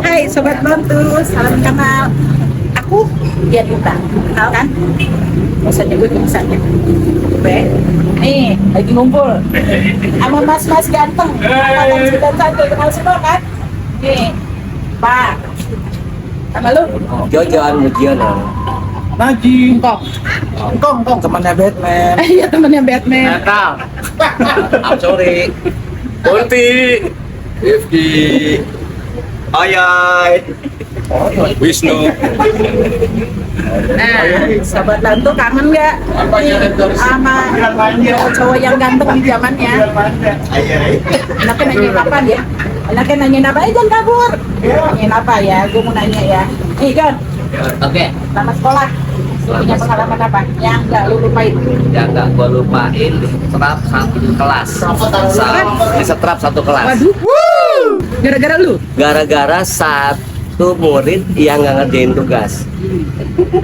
Hai Sobat Nontu, salam kenal. Aku Dian Uta, kenal kan? Gak usah nyebut misalnya. Nih, lagi ngumpul sama mas-mas ganteng. Angkatan 91, kenal semua kan? Nih, Pak. Sama lu? Jojan Mujiono. Naji. Engkong. Temannya Batman. Iya, temennya Batman. Natal. I'm sorry. Kunti. Rifki. Ayai. Wisnu. Nah, Sobat Nontu kangen nggak sama cowok yang ganteng di zamannya? Anaknya nanyain apa ya? Anaknya nanyain apa? Jangan kabur. Nanyain apa ya? Gue mau nanya ya. Nih Gon, Oke. selama sekolah lu punya pengalaman apa yang nggak lu lupain? Yang nggak gua lupain disetrap satu kelas. Disetrap satu kelas. Waduh. Gara-gara lu? Gara-gara satu murid yang nggak ngerjain tugas.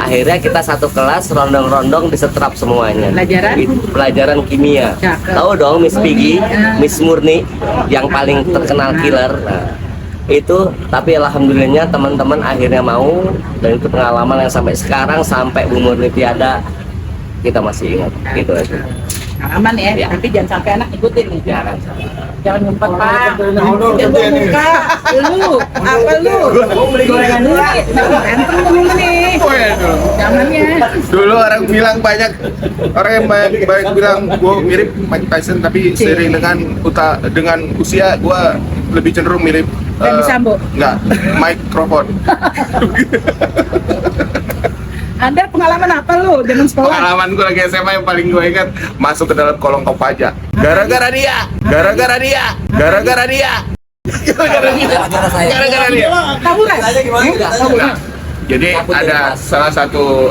Akhirnya kita satu kelas rondong-rondong disetrap semuanya. Pelajaran? Pelajaran kimia. Cakep. Tahu dong Miss Piggy, Miss Murni yang paling terkenal killer. Nah, itu tapi alhamdulillahnya teman-teman akhirnya mau, dan itu pengalaman yang sampai sekarang, sampai umur tiada kita masih ingat gitu aja. Aman ya, Ya. tapi jangan sampai anak ikutin nih. Jangan. Jangan ngumpet Pak. Udah gua buka. Lu, apa lu? Gorengan dulu. Berantem dulu nih. Zamannya. Dulu orang bilang banyak orang yang banyak bilang gue mirip Mike Tyson, tapi seiring dengan usia gue lebih cenderung mirip Ferdy Sambo? Enggak, mikrofon. Ada pengalaman apa lu dengan sekolah? Pengalaman gue lagi SMA yang paling gue ingat, masuk ke dalam kolong Kopaja. Gara-gara dia. Gara-gara dia. Gara-gara dia. Taburan? Nah, jadi ada salah satu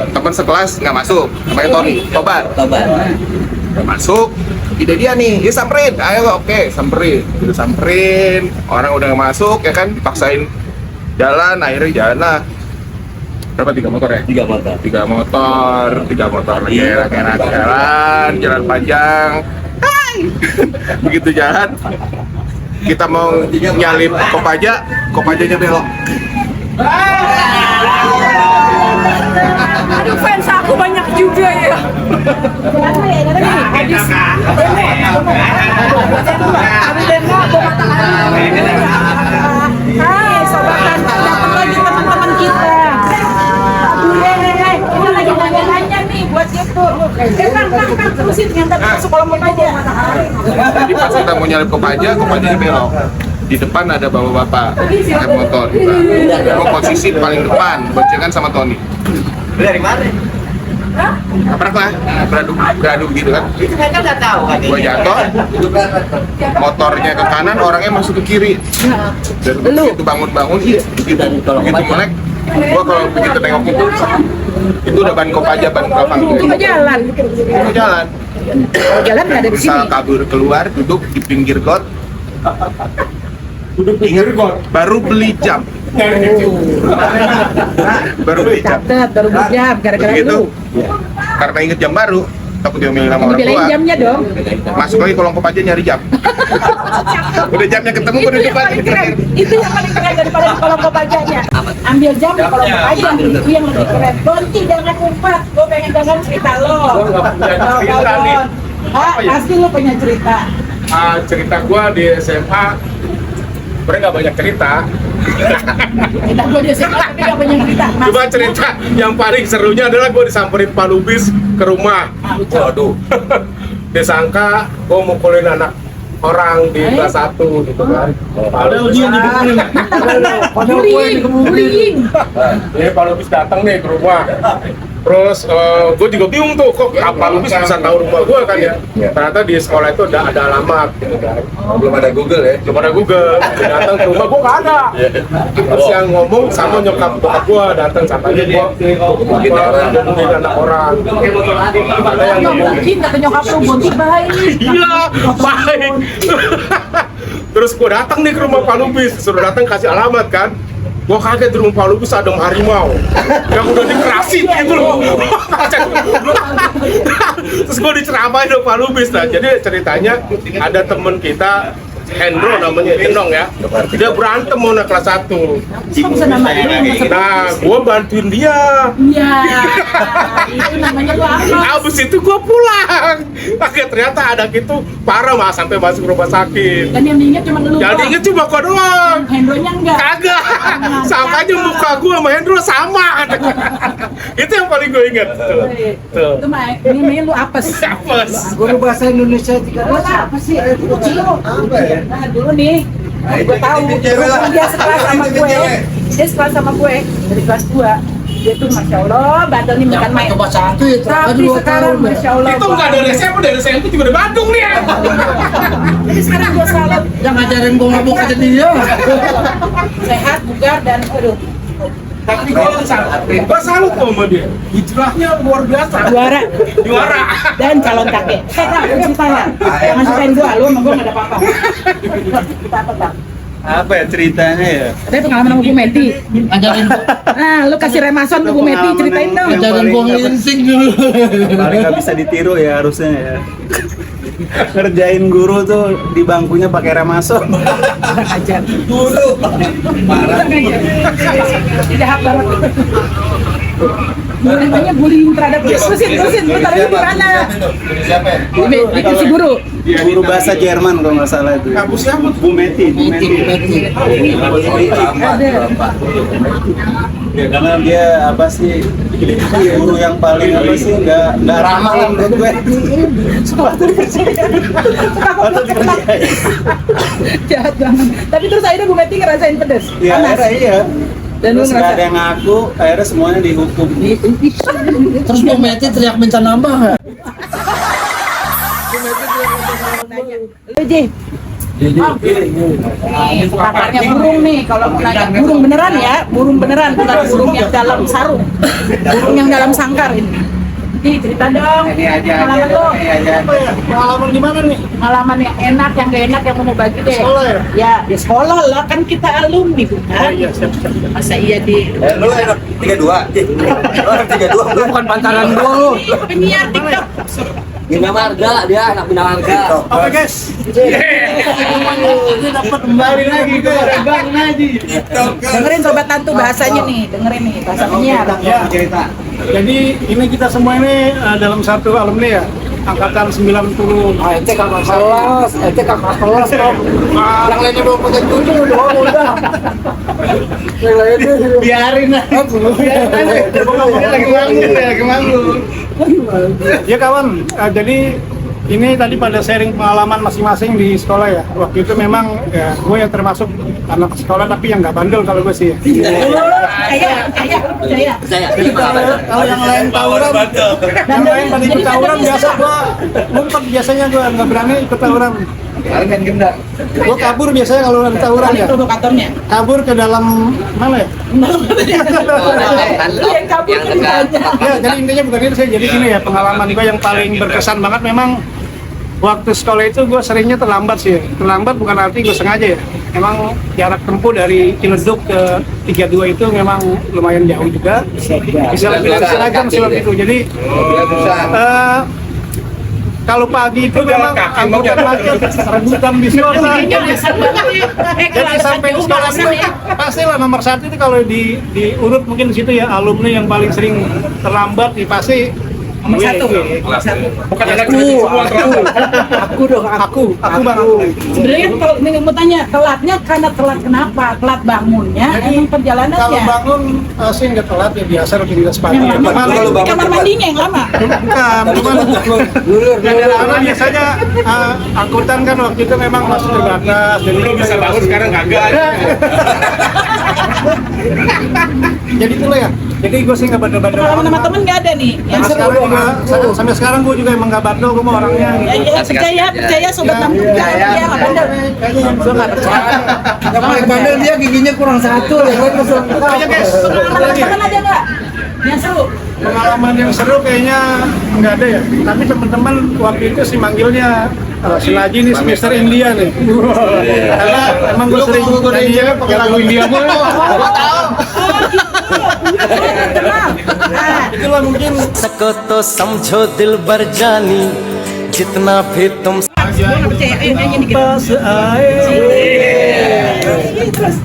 teman sekelas nggak masuk, namanya Tony, Tobar. Nggak masuk, ide dia nih, dia samperin, ayo oke, samperin, udah samperin, orang udah nggak masuk ya kan, dipaksain jalan, akhirnya jalan lah. Berapa, 3 motor ya? 3 motor. 3 motor lagi jalan panjang. Hai. Begitu jalan, kita mau nyalip Kopajanya belok. Aduh, fans aku banyak juga ya. Hai, Sobat Nontu, datang lagi teman-teman kita. Kita lagi nanya-nanya nih buat gitu. Kang, terusin ngantar masuk kolom aja. Jadi pas kita mau nyalip Kopajanya belok. Di depan ada bapak-bapak naik motor. Gue posisi paling depan, boncengan sama Tony. Dari mana? Nabrak lah, beradu gitu kan. Itu mereka nggak tahu kan? Gue jatuh, motornya ke kanan, orangnya masuk ke kiri. Dan begitu bangun-bangun, begitu melek, gue kalau begitu tengok itu udah ban Kopaja, ban belakang. Mau jalan. Mau jalan, Mau jalan nggak ada di sini. bisa kabur keluar, duduk di pinggir got. Baru beli jam. Baru beli jam. Catet, baru berjam gara-gara Begitu, lu. karena inget jam baru, takut diomelin sama Kamu orang belain tua. jamnya dong. Masuk lagi kolong Kopaja nyari jam. Udah jamnya ketemu, gue di Itu yang depan. paling keren. Itu yang paling keren daripada di kolom kopajanya. Ambil jam di kolom kopaja, itu yang lebih keren. Bonti jangan umpat, gue pengen dengar cerita lo. cerita nih. Pasti lo punya cerita. Cerita gue di SMA sebenarnya nggak banyak cerita. Cerita gue di SMA tapi gak banyak cerita. Mas, Cuma cerita yang paling serunya adalah gue disamperin Pak Lubis ke rumah. Waduh, disangka gue mukulin anak orang di kelas 1 gitu kan. Padahal ujian dibukulin. bullying. Ini Pak Lubis datang nih ke rumah. Terus gue juga bingung tuh, kok Pak Lubis bisa tahu rumah gue kan ya. Ternyata di sekolah itu ada alamat gitu kan. Belum ada Google ya? Belum ada Google. Dia datang ke rumah gue nggak ada. Terus yang ngomong sama nyokap bokap gue datang sampai gue mungkin anak orang. Ada yang ngomong Mungkin kata nyokap lu, Bonti baik. iya baik. Terus gue datang nih ke rumah Pak Lubis, suruh datang kasih alamat kan. Gue kaget di rumah Pak Lubis ada harimau yang udah dikerasin gitu loh. Terus gue diceramain sama Pak Lubis lah. Jadi ceritanya ada temen kita Hendro namanya, Jenong ya. Dia berantem mau naik kelas 1. Kok bisa nama itu? Nah, gua bantuin dia. Iya. Itu namanya lu apa? Abis itu gua pulang. Akhirnya ternyata anak itu parah mah sampai masuk rumah sakit. Dan yang diingat cuma lu. Jadi doang. inget cuma gua doang. Hendronya enggak. Kagak. Samanya muka gua sama Hendro sama. Itu yang paling gua inget. Tuh. Itu mah ini lu apes. Apes. Guru bahasa Indonesia 3 Lu apa sih? Apa ya? Nah, dulu nih. Gue tahu dia sekelas sama gue. Dia sekelas sama gue dari kelas 2. Dia tuh masya Allah bandel nih bukan main. Coba satu ya, Tapi sekarang masya Allah. Itu nggak dari SMP, dari SMP juga di Bandung nih ya. Jadi sekarang gue selalu yang ngajarin gua ngomong aja dia. sehat, bugar dan aduh. Tapi gua salut kok sama dia. Hijrahnya luar biasa. Juara Juara. dan calon kakek. Kak, ceritanya. Jangan ceritain gua, lu sama gua nggak ada apa-apa. Kita apa, Bang? Apa ya ceritanya ya? Ada pengalaman sama Bu Meti. Ngajarin Nah, lu kasih remason ke Bu Meti, ceritain dong. ngajarin gua nginsing dulu. Paling nggak bisa ditiru ya harusnya ya. Ngerjain guru tuh di bangkunya pakai remason. Ajar. Guru. Parah. Jahat banget. Namanya bullying terhadap terusin, bentar ini di mana? Siapa ya? Di kursi guru. Guru bahasa Jerman kalau nggak salah itu. Kampusnya apa? Bu Meti. Ya, karena dia apa sih guru yang paling apa sih nggak ramah lah menurut gue. Jahat banget. Tapi terus akhirnya Bu Meti ngerasain pedes. Ya Panas. akhirnya iya. Dan lu Terus nggak ngerasa ada yang ngaku, akhirnya semuanya dihukum. Terus gua Meti teriak minta nambah nggak? Lu Ji. Nih, pakarnya burung nih, kalau mau nanya burung beneran ya, burung beneran, bukan burung yang dalam sarung, burung yang dalam sangkar ini. Nih, cerita dong, pengalaman lo. Pengalaman gimana nih? Pengalaman yang enak, yang gak enak, yang mau bagi deh. Sekolah ya? Ya, di sekolah lah, kan kita alumni bukan? Oh iya, siap. Masa iya di Lu enak 32. 32. Lu bukan pantaran gua lu. penyiar TikTok. Bina Marga, dia anak Bina Marga. Oke guys. Ini dapat kembali lagi ke Bang Naji. Dengerin sobat tantu bahasanya nih, dengerin nih bahasa penyiar. Ya. Jadi ini kita semua ini dalam satu alumni ya, angkatan 90. Ente kakak kelas, ente kakak kelas kok. Yang lainnya belum pakai tujuh udah. Yang lainnya Biarin aja. Lagi manggung. Ya kawan, jadi ini tadi pada sharing pengalaman masing-masing di sekolah ya. Waktu itu memang ya gue yang termasuk anak sekolah tapi yang nggak bandel kalau gue sih. Percaya. Kalau yang lain tawuran, yang lain pada ikut tawuran biasa gue ngumpet, biasanya gue nggak berani ikut tawuran. Gue kabur biasanya kalau ada tawuran ya. Provokatornya. Kabur ke dalam mana ya? Lu yang kabur Yang dekat. Ya, jadi intinya bukan itu sih. Jadi gini ya, pengalaman gue yang paling berkesan banget memang waktu sekolah itu gue seringnya terlambat sih. Terlambat bukan arti gue sengaja ya. Memang jarak tempuh dari Ciledug ke 32 itu memang lumayan jauh juga. Bisa lebih dari setengah jam sih waktu itu. Jadi kalau pagi itu memang angkutan macet, rebutan bis kota. Jadi sampai di sekolah itu pastilah nomor satu itu kalau diurut mungkin di situ ya, alumni yang paling sering terlambat pasti Nomor satu. Bukan aku bang. Sebenarnya kalau ini mau tanya telatnya karena telat kenapa? Telat bangunnya, Jadi, emang Kalau perjalanannya. bangun sih nggak telat ya, biasa rutinitas pagi. Yang lama, Cuman kamar mandinya yang lama. cuman karena biasanya angkutan kan waktu itu memang masih terbatas, jadi bisa bangun sekarang kagak. Jadi itulah ya. Jadi gue sih nggak bandel-bandel. Pengalaman sama temen nggak ada nih yang Sampai seru. sekarang juga, sampai sekarang gue juga emang nggak bandel, gue mau orangnya. Percaya sobat tamu dia nggak bandel. Gue nggak percaya. yang paling bandel dia giginya kurang satu, yang lain masuk. Ayo guys, Teman ada nggak yang seru? pengalaman yang seru kayaknya nggak ada ya. Tapi teman-teman waktu itu sih manggilnya si Laji nih Mister India nih. Karena emang gue sering nyanyi pakai lagu India mulu. Gue tahu. Itulah mungkin सको तो समझो दिल बर जानी जितना भी तुम Gua nggak percaya. Ayo nyanyi dikit. Pas air. Terus.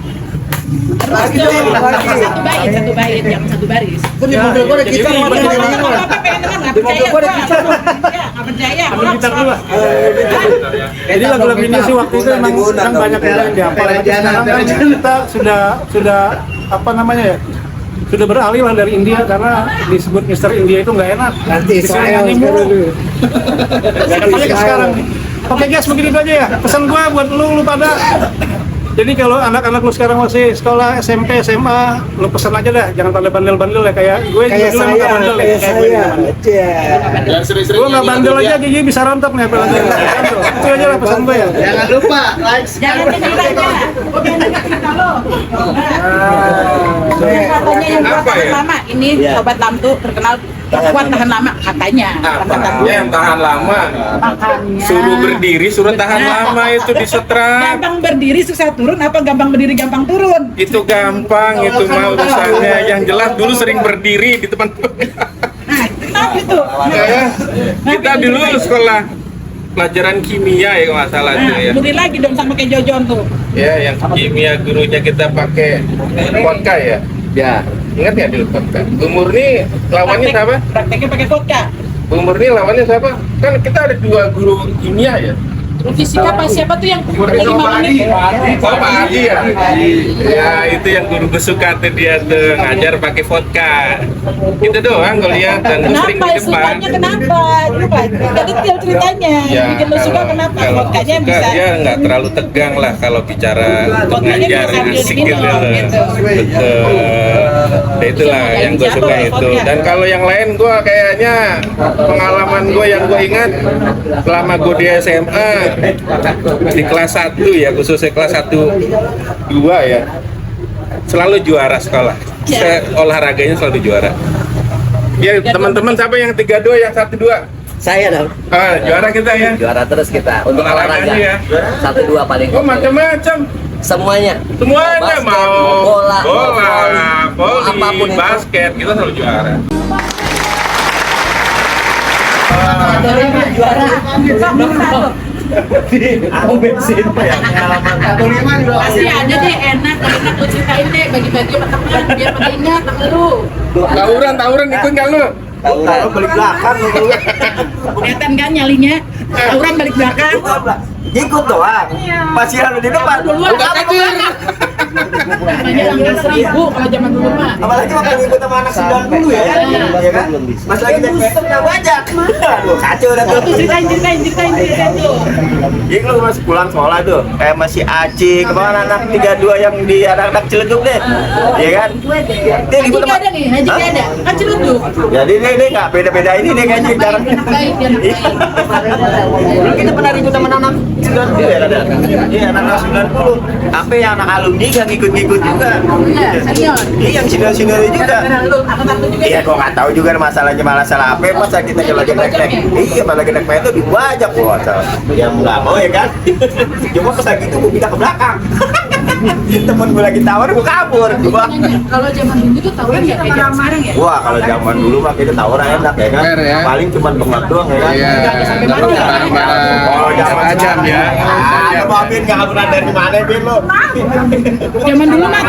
Satu bait, jangan satu baris. Di mobil gua ada gitar, Apa mana pengen di dengar? Nggak percaya. mobil gua ada Gua. gitar. Ya, nggak percaya. Ambil Hoax, gitar dulu, hoax. Jadi lagu-lagu ini sih waktu itu emang banyak yang dihafal. Tapi sekarang kan kita sudah apa namanya ya? Sudah beralih lah dari India karena disebut Mister India itu nggak enak. Nanti Israel Ganti sekarang. Oke guys, begini aja ya. Pesan gua buat lu pada. Jadi kalau anak-anak lu sekarang masih sekolah SMP, SMA, lu pesan aja dah, jangan pada bandel-bandel ya kayak gue kayak juga dulu emang nggak saya, bandel ya, kayak kayak gue saya. juga. Dan sering-sering Gue nggak bandel aja, gigi bisa rontok nih apalagi. Itu aja lah pesan gue ya. Jangan lupa like, Jangan ceritanya. Gua pengen dengar cerita lo. Katanya yang kuat Apa tahan ya? lama. Ini obat lamtu terkenal kuat tahan lama katanya. Apanya yang tahan lama? Makanya. Suruh berdiri, suruh tahan lama itu disetrap. Gampang berdiri susah turun apa gampang berdiri gampang turun? Itu gampang, itu mah urusannya. Yang jelas dulu sering berdiri di depan. Nah, kenapa itu? Ya, kita dulu sekolah pelajaran kimia ya kalau nggak salah tuh Nah, ya. berdiri lagi dong sama kayak Jojon tuh. Ya, yang kimia gurunya kita pakai vodka ya. Ya, Ingat ya dulu vodka. Bu Murni lawannya siapa? Prakteknya pakai vodka. Bu Murni lawannya siapa? Kan kita ada 2 guru kimia ya. Guru fisika apa siapa tuh yang lagi ngomongin? Oh, Pak Adi ya? Ya, itu yang guru gue suka tuh dia tuh ngajar pakai vodka. Itu doang gue lihat dan gue sering Kenapa di depan. sukanya kenapa? Coba, gak detail ceritanya. Ya, Bikin lo suka kenapa? kalau Vodkanya suka, bisa. dia nggak terlalu tegang lah kalau bicara untuk Vodkanya ngajar bisa sambil asik diminum, gitu. gitu. Betul. Nah, itulah Bisa yang gue jatuh suka loh itu. vodka. Dan kalau yang lain gue kayaknya pengalaman gue yang gue ingat selama gue di SMA di kelas 1 ya, khususnya kelas 1 2 ya, selalu juara sekolah. Olahraganya selalu juara. Ya teman-teman, siapa yang 32 yang 12? saya dong. Juara kita ya. Juara terus kita untuk Olahraganya olahraga. ya. 1-2 paling. Oh macam-macam. Semuanya. Semuanya Basket, mau bola, voli, apapun itu. basket, kita selalu juara. Dari juara. Aku bensin ya. Pasti ada deh enak gue ceritain deh bagi-bagi sama teman biar pada ingat sama lu. Tawuran ikut nggak lu? Kalau balik belakang lu. Kelihatan kan nyalinya? Tawuran balik belakang. Ikut doang. Masih ada di depan. Duluan Bukan kamu namanya langkah 1000 kalau zaman dulu mah. Apalagi makan ikut sama anak 90 ya. Iya kan? Mas lagi naik motornya banyak. Aduh, kacau dah tuh. Tuh ceritain tuh. Jadi lu masih pulang sekolah tuh, kayak masih Aci, kemana anak 32 yang di anak-anak Ciledug deh, iya kan? Dia Haji nggak ada nih, Haji nggak ada. Kan Ciledug. Jadi dia nggak beda-beda ini deh kayaknya jarang. Anak baik, dia anak baik. Dulu kita pernah ribut sama anak 90 ya, ada. Iya, anak 90. Apa yang anak alumni yang ikut-ikut juga. Iya, senior. Iya, yang senior-senior juga. Angkatan juga. Iya, gua nggak tahu juga masalahnya masalah apa. Masa kita lagi naik-naik. Iya, pada naik itu dibajak gua. Ya nggak mau ya kan. Cuma pas lagi itu gua pindah ke belakang. Temen gua lagi tawar, gua kabur. Gua. Kalau zaman dulu tuh tawuran nggak kayak zaman sekarang ya? Wah, kalau zaman dulu mah kita tawuran enak ya kan. Fair ya. Paling cuma bengat doang ya kan. Iya, nggak perlu bareng-bareng. Oh, zaman Ajam ya. Ah, Babin nggak kabur dari mana, Bin lo? Zaman dulu mah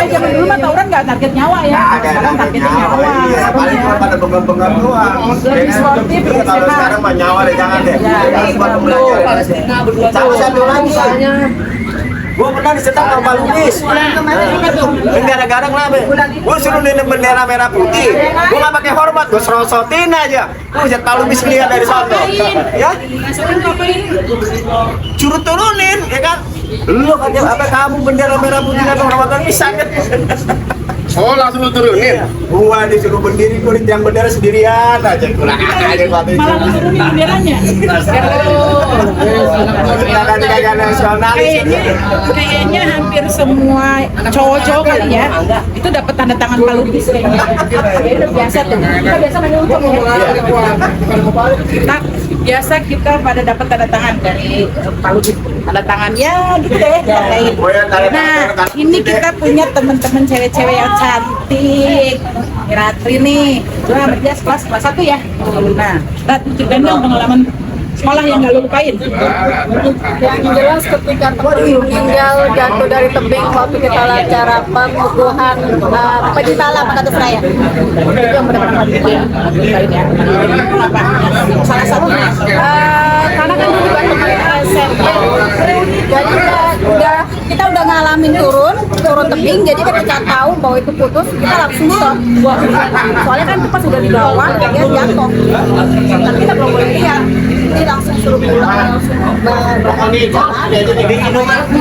zaman dulu mah tawuran nggak target nyawa ya. Sekarang targetnya nyawa. Iya, paling cuma pada bengat-bengat doang. Lebih sportif, Iya, kalau lebih sekarang mah nyawa deh, jangan deh. Harus pada belajar. Palestina berdua Sama satu lagi. Gua pernah disetak sama Pak Lukis. Gara-gara kenapa? Gua suruh nilai bendera merah putih. Gua nggak pakai hormat, gua serosotin aja. Buset, Pak Lukis lihat dari sono. Ya, Masukin ngapain? suruh turunin, ya kan? Lu kan apa kamu bendera merah putih dan hormatan bisa kan? Oh langsung lu turunin. Gua disuruh berdiri, gua yang bendera sendirian aja. Kurang aja waktu itu. Malah nurunin benderanya. Kagak nasionalis. Kayaknya hampir semua cowok-cowok kali ya itu dapat tanda tangan Pak Lukis kayaknya. Ya udah biasa tuh. Kita biasa main untuk ya. Kita pada dapat tanda tangan dari Pak Lukis. Tanda tangannya gitu deh. Nah, ini kita punya teman-teman cewek-cewek yang cantik. Ratri nih, Ratri kelas 1 ya. Nah, Ratri ceritain dong pengalaman sekolah yang nggak lu lupain? Yang jelas ketika teman meninggal jatuh dari tebing waktu kita acara pengukuhan pencinta alam Kata Seraya. Itu yang benar-benar Kenapa? Salah satunya. karena kan dulu kan teman SMP, jadi udah kita udah ngalamin turun tebing, jadi ketika tahu bahwa itu putus kita langsung stop. Soalnya kan pas udah di bawah dia jatuh, tapi kita belum boleh lihat, jadi langsung suruh pulang, langsung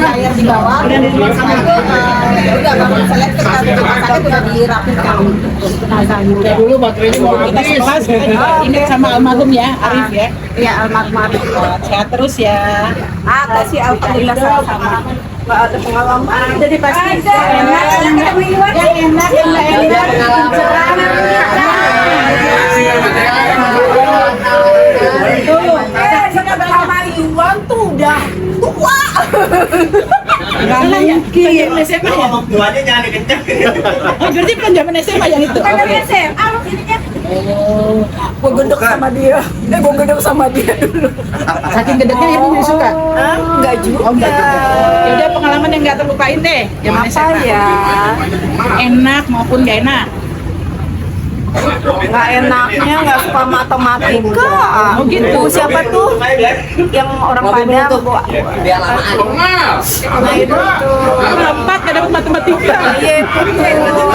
air di bawah, udah kalau misalnya kita ke rumah sakit udah dirapikan. Dulu baterainya mau Kita sempat ingat sama almarhum ya, Arif ya. Iya, almarhum. Sehat terus ya. Ada sih alhamdulillah sama. Nggak ada pengalaman. Jadi pasti enak, yang enak, yang nggak enak. Iwan tuh udah tua. Nggak mungkin. SMA ya? Tuanya jangan dikenceng. Oh, berarti bukan zaman SMA yang itu. Gue gendek sama dia. Gue gendek sama dia dulu. Saking gedeknya ibu nggak suka. Enggak juga. Oh, enggak juga. Ya udah pengalaman yang nggak terlupain deh. Zaman Apa SMA. ya? Enak maupun nggak enak. Nggak enaknya nggak suka matematika. Oh, gitu. Siapa tuh yang orang Padang? Biar lamaan. Nah itu tuh. Empat nggak dapat matematika. Iya itu tuh.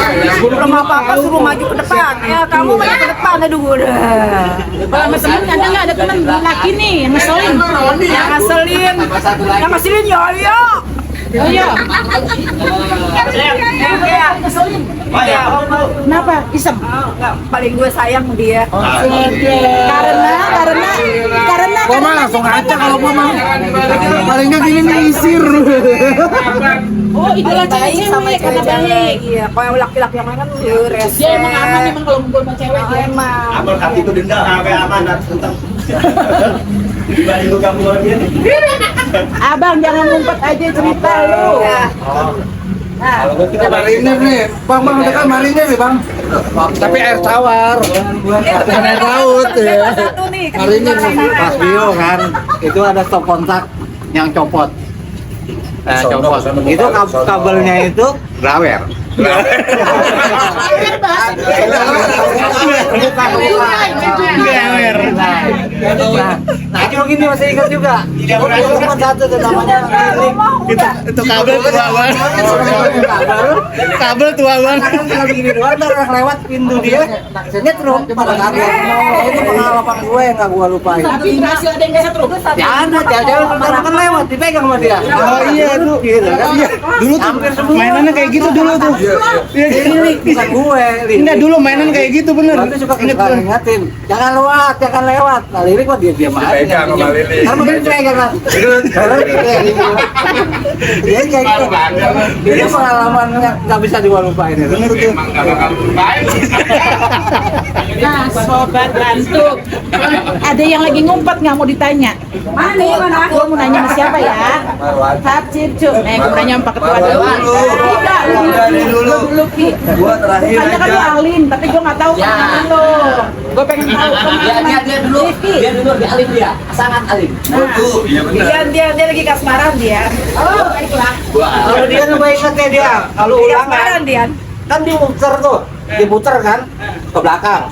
Belum apa-apa suruh maju ke depan. Ya kamu maju ke depan, aduh udah. Kalau sama temen ada nggak ada temen laki nih yang ngeselin? Yang ngeselin ya. Oh iya. Ya, Kenapa? Isem. paling gue sayang dia. Karena Gua mah langsung aja kalau gua mah. Paling nggak gini ngisir. oh idola cewek karena baik. Iya, kalau laki-laki yang lain kan rese. Dia emang aman emang kalau ngumpul sama cewek dia. Emang. Abang kaki itu denda sampai aman tetap. Dibanding lu kamu dia. Abang jangan ngumpet aja cerita lu. Ya. Marinir nih, bang udah kan marinir nih bang. Tapi air tawar, bukan air laut ya. Satu nih, kan Marinir salah nih, satu. pas bio kan, itu ada stop kontak yang copot. Nah, copot. Itu kabelnya itu drawer. Nah, cuma gini masih ingat juga. Cuma satu tuh namanya Itu kabel tua banget. Kabel tua banget. lagi gini doang, ntar orang lewat pintu dia, nyetrum pada kabel. Itu pengalaman gue yang gak gue lupain. Tapi berhasil ada yang nggak setruk. Ya ada, cewek kan lewat, dipegang sama dia. Oh iya tuh, gitu kan. Dulu tuh Hampir semua. mainannya kayak gitu dulu tuh. Ini nih, bisa gue. Enggak dulu mainan kayak gitu bener. Nanti suka ingetin, jangan lewat. Nah lirik mah dia diam aja. Dipegang sama Lilik. Karena mungkin pegang kan. Dia kayak gitu. Ini pengalaman yang nggak bisa lupain ya. Bener tuh. Emang gak bakal lupain. Nah, sobat rantuk, ada yang lagi ngumpet nggak mau ditanya? Mana? Gua mau nanya sama siapa ya? Hapcip Cuk. Gua nanya sama Pak Ketua dulu. Tidak, dulu Ki. Gua terakhir Tanya kan lu Alin, tapi gua nggak tahu Ya. kemana lo. Gua pengen tahu kemana. Dia dulu di alim dia, sangat alim. Iya bener. Dia lagi kasmaran dia. Oh, baiklah. Kalau dia tuh gue inget ya dia, kalau ulangan Kasmaran dia. kan dimuter tuh, diputer kan ke belakang.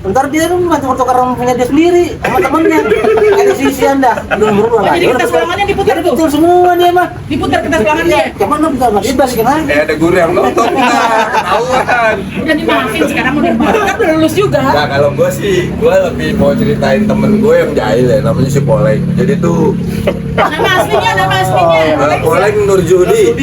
Ntar dia tuh tukar punya dia sendiri sama temennya. Ada sisian dah, belum berdua Oh, jadi kertas ulangannya diputar tuh? Betul semua dia mah. Diputar kertas ulangannya. Cuman lu bisa balik balikin lagi. Ada guru yang nonton ketahuan. Udah dimaafin sekarang udah dimaafin. Kan udah lulus juga. Nah kalau gue sih, gue lebih mau ceritain temen gue yang jahil ya, namanya si Poleng. Jadi tuh Nama aslinya. Poleng Nurjudi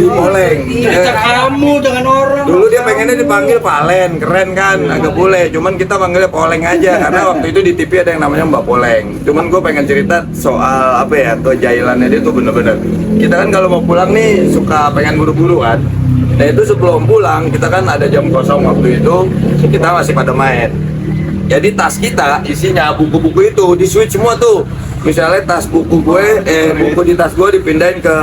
Poleng. Kamu dengan orang. Dulu dia pengennya dipanggil Palen, keren kan, agak boleh. Cuman kita manggilnya Poleng aja, karena waktu itu di TV ada yang namanya Mbak Poleng. Cuman gue pengen cerita soal apa ya, kejahilannya dia tuh bener-bener. Kita kan kalau mau pulang nih suka pengen buru-buru kan. Nah itu sebelum pulang kita kan ada jam kosong waktu itu, kita masih pada main. Jadi tas kita isinya buku-buku itu di switch semua tuh. Misalnya tas buku gue, buku di tas gue dipindahin ke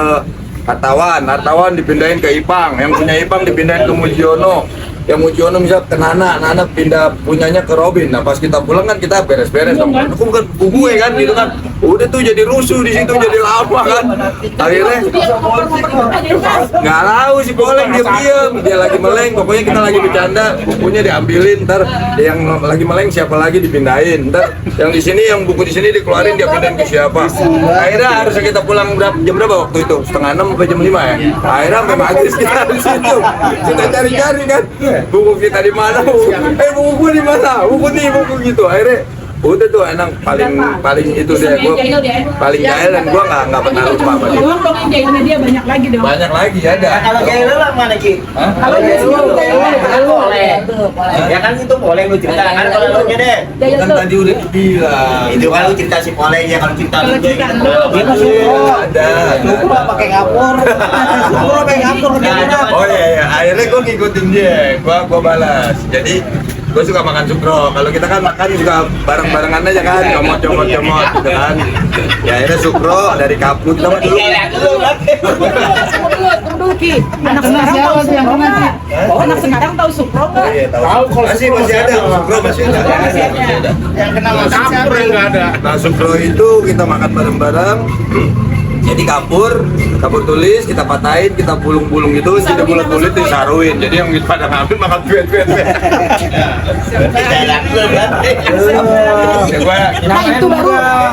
Hartawan dipindahin ke Ipang, yang punya Ipang dipindahin ke Mujiono, yang Mujiono misal ke Nana pindah punyanya ke Robin. Nah pas kita pulang kan kita beres-beres dong. Aku bukan gue kan gitu kan. Udah tuh jadi rusuh di situ, jadi lama kan. Akhirnya nggak tahu si Poleng diam-diam, dia lagi meleng. Pokoknya kita lagi bercanda, bukunya diambilin. Ntar yang lagi meleng siapa lagi dipindahin. Ntar yang di sini, yang buku di sini dikeluarin, dia pindahin ke siapa. Akhirnya harusnya kita pulang jam berapa waktu itu? 5:30 sampai jam 5 ya. Akhirnya sampai maghrib kita di situ. Kita cari-cari kan. Buku kita di mana? Buku di mana? Buku nih, buku gitu. Akhirnya udah tuh enak, paling itu deh, gua paling jahil dan gua nggak pernah lupa sama dia. Doang dong yang jahilnya dia banyak lagi dong. Banyak lagi ada. Kalau kayak lu lah mana Ki? Kalau dia lu boleh. Ya kan itu boleh lu cerita kan kalau lu nya deh. jahil Kan tuh. tadi udah dibilang. Itu kan lu cerita si Poleng ya, kalau cerita lu cerita lu. Ada. pakai ngapur. Lu pakai ngapur Oh iya, akhirnya gue ngikutin dia, gue balas. Jadi gue suka makan sukro. Kalau kita kan makan juga bareng-barengan aja kan, comot gitu kan. Ya akhirnya sukro dari kaput sama dulu. Tunggu dulu Ki. Anak sekarang tahu sukro nggak? Anak sekarang tahu sukro nggak? Tahu kalau masih ada sukro masih ada. Yang kenal kapur yang nggak ada. Nah sukro itu kita makan bareng-bareng. Jadi kapur tulis, kita patahin, kita bulung-bulung gitu, jadi bulat-bulat disaruin. Jadi yang pada ngambil makan duet-duet. Nah itu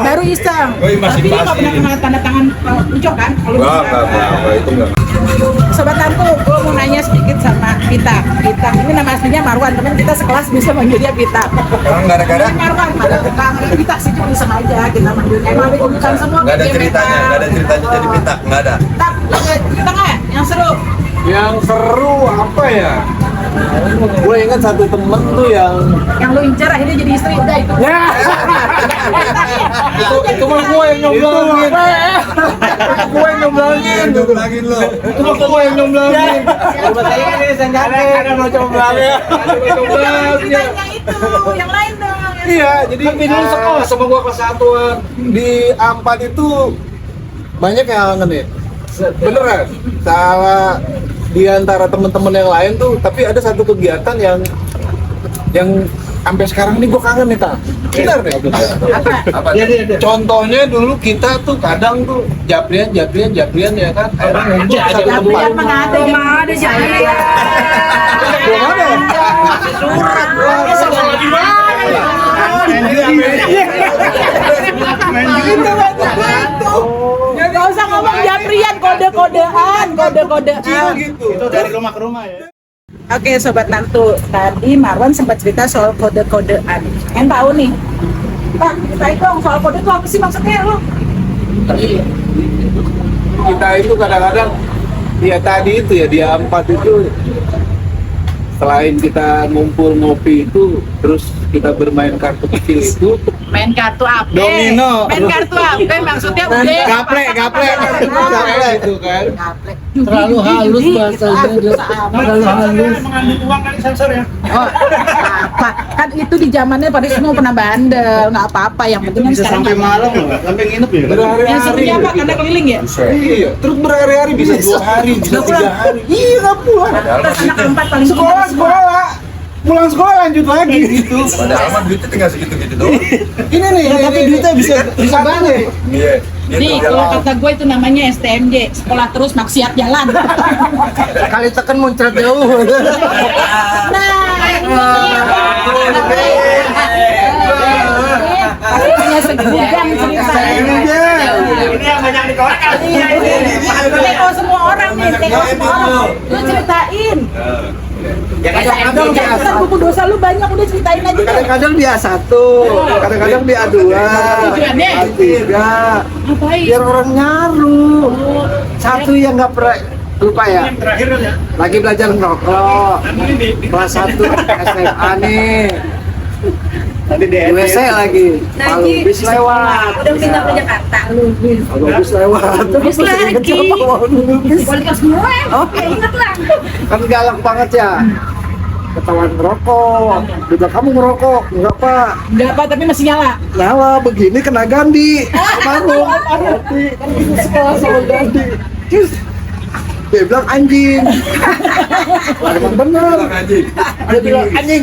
baru iseng. Oh, masih Tapi dia nggak pasti. pernah kena tanda tangan ucok kan? Kalau Enggak, itu enggak. Sobat Tantu, gue mau nanya sedikit sama Pita. Pita ini nama aslinya Marwan, teman kita sekelas bisa manggil dia Pita. Emang gara-gara? Marwan, ada Pita sih cuma iseng aja kita manggilnya. Emang ada urusan semua. Nggak ada dia ceritanya, Pita. nggak ada ceritanya jadi pitak, nggak ada. Tak, ada cerita nggak yang seru? Yang seru apa ya? Gue ingat satu temen tuh yang Yang lu incar akhirnya jadi istri udah itu. ya itu mah gue yang nyomblangin. Gue yang nyomblangin. Nyomblangin lo. Itu mah gue yang nyomblangin. Ada mau comblangin. Ceritanya itu, yang lain dong. Iya, jadi dulu sekolah sama gua kelas 1-an di A4 itu banyak yang ngangen ya. Beneran. Salah di antara teman-teman yang lain tuh, tapi ada satu kegiatan yang sampai sekarang ini gua kangen nih, Ta. Bener deh. Apa? Contohnya dulu kita tuh kadang tuh japrian ya kan. Kadang ngumpul ke satu tempat. Japrian mana ada yang ada japrian. Belum ada. Surat. Gak usah ngomong japrian, kode-kodean. Itu dari rumah ke rumah ya. Oke Sobat Nantu, tadi Marwan sempat cerita soal kode-kodean. Yang tahu nih, Pak, ceritain dong soal kode itu apa sih maksudnya lo? Kita itu kadang-kadang ya tadi itu ya di A4 itu selain kita ngumpul ngopi itu terus kita bermain kartu kecil itu Main kartu apa? Domino. Main kartu apa? Maksudnya udah. gaplek gitu kan. Gaplek. Terlalu halus bahasanya dia. Terlalu halus. Mengambil uang kali sensor ya. Oh, apa? Kan itu di zamannya pada semua pernah bandel, nggak apa-apa. Yang penting kan sekarang nggak malam loh, sampai nginep ya. yang serunya apa? Karena keliling ya? Iya, terus berhari-hari bisa 2 hari, bisa 3 hari. Iya, nggak pulang. Terus anak keempat paling Sekolah. Pulang sekolah lanjut lagi gitu. Padahal mah duitnya tinggal segitu-gitu doang. Ini nih, tapi duitnya bisa banget. Iya. Nih, kalau kata gue itu namanya STMJ, sekolah terus maksiat jalan. Kali tekan muncrat jauh. Punya segudang cerita. Ini yang banyak dikorek kali ya ini. Teko semua orang nih, teko semua orang. Lu ceritain. Ya Kadang buku dosa lu banyak, udah ceritain aja deh. Kadang-kadang dia 1, kadang-kadang dia 2, Tujuannya? 3. Ngapain? Biar orang nyaru. Satu yang nggak pernah lupa ya. Lagi belajar ngerokok. Kelas 1 SMA nih. Tadi Di WC lagi. Kalau bis lewat. Udah pindah ke Jakarta. Kalau bis lewat. Bis lagi. Kualitas semua. Oke, ingat lah. Kan galak banget ya. Ketahuan ngerokok. Udah kamu ngerokok, enggak Pak? Enggak apa, tapi masih nyala. Nyala begini kena Gandhi. Baru. Sekolah sama Gandhi. Terus Dia bilang anjing. Emang bener. Dia bilang anjing.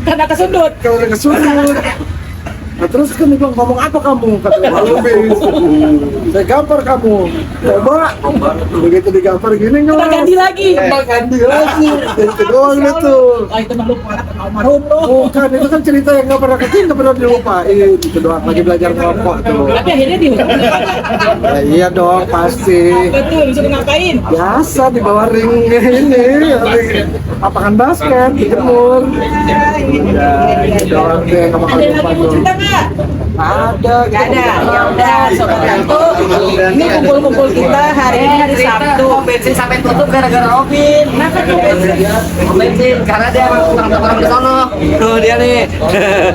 Karena kesundut. Kalau udah kesundut. Nah, terus kan dia bilang, ngomong apa kamu? Kata Balubis. Saya gampar kamu. Coba. Begitu digampar gini Kita ganti lagi. Ganti lagi. Itu doang itu. Oh itu malu anak almarhum loh. Bukan, itu kan cerita yang nggak pernah kecil, nggak pernah dilupain. Itu doang, lagi belajar ngerokok tuh. Tapi akhirnya dihukum. Ya, iya dong, pasti. Betul, disuruh ngapain? Biasa di bawah ring ini, ring lapangan basket, dijemur. Ya, itu doang deh, nggak bakal Ada lupa lagi mau tuh. cerita nggak? Ada, Gak ada. Ya udah, sobat Kanto. Ini kumpul-kumpul kita hari ini hari Sabtu. Bensin sampai tutup gara-gara Robin. Kenapa tuh? Bensin karena dia orang di sono. Tuh dia nih.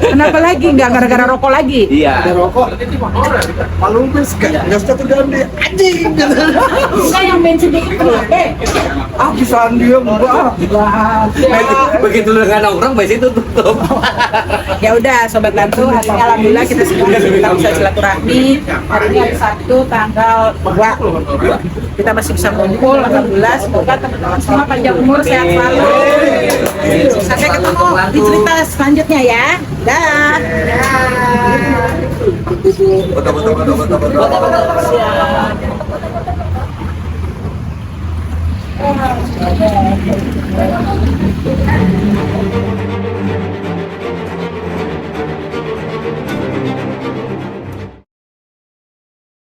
Kenapa lagi? Nggak gara-gara rokok lagi? ada Iya. rokok. Palu bis, gasnya tuh ganti, anjing. Enggak yang bensin dikit kenapa? Ah, bisa dia enggak. Begitu dengan nongkrong bensin itu tutup. Ya udah, sobat Kanto, hari ini alhamdulillah kita bisa silaturahmi. Hari ini hari Sabtu tanggal 2. Kita masih bisa kumpul, alhamdulillah. Semoga teman-teman semua panjang umur, sehat selalu. Sampai ketemu di cerita selanjutnya ya. Dah. Siap.